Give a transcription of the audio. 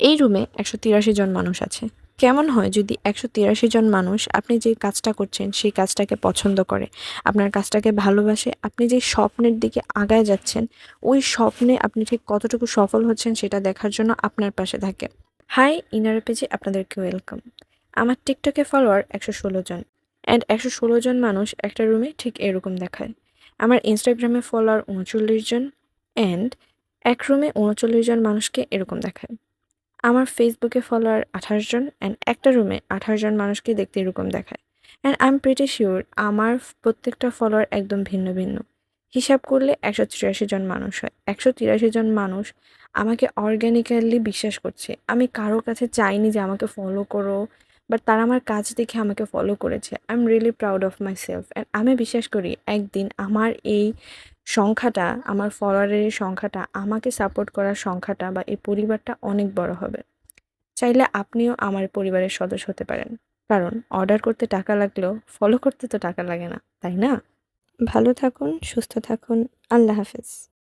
এই রুমে ১৮৩ জন মানুষ আছে। কেমন হয় যদি ১৮৩ জন মানুষ আপনি যে কাজটা করছেন সেই কাজটাকে পছন্দ করে, আপনার কাজটাকে ভালোবাসে, আপনি যে স্বপ্নের দিকে আগায় যাচ্ছেন, ওই স্বপ্নে আপনি ঠিক কতটুকু সফল হচ্ছেন সেটা দেখার জন্য আপনার পাশে থাকে। হাই ইনার পেজে আপনাদেরকে ওয়েলকাম। আমার টিকটকে ফলোয়ার ১১৬ জন অ্যান্ড ১১৬ জন মানুষ একটা রুমে ঠিক এরকম দেখায়। আমার ইনস্টাগ্রামে ফলোয়ার ৩৯ জন অ্যান্ড এক রুমে ৩৯ জন মানুষকে এরকম দেখায়। আমার ফেসবুকে ফলোয়ার ২৮ জন অ্যান্ড একটা রুমে ২৮ জন মানুষকে দেখতে এরকম দেখায়। And I am pretty sure আমার প্রত্যেকটা ফলোয়ার একদম ভিন্ন ভিন্ন। হিসাব করলে ১৮৩ জন মানুষ হয়। ১৮৩ জন মানুষ আমাকে অর্গানিক্যালি বিশ্বাস করছে। আমি কারো কাছে চাইনি যে আমাকে ফলো করো, বাট তারা আমার কাজ দেখে আমাকে ফলো করেছে। I am really proud of my self and আমি বিশ্বাস করি একদিন আমার এই সংখ্যাটা, আমার ফলোয়ারের এই সংখ্যাটা, আমাকে সাপোর্ট করার সংখ্যাটা বা এই পরিবারটা অনেক বড় হবে। চাইলে আপনিও আমার পরিবারের সদস্য হতে পারেন। কারণ অর্ডার করতে টাকা লাগলেও ফলো করতে তো টাকা লাগে না, তাই না? ভালো থাকুন, সুস্থ থাকুন। আল্লাহ হাফেজ।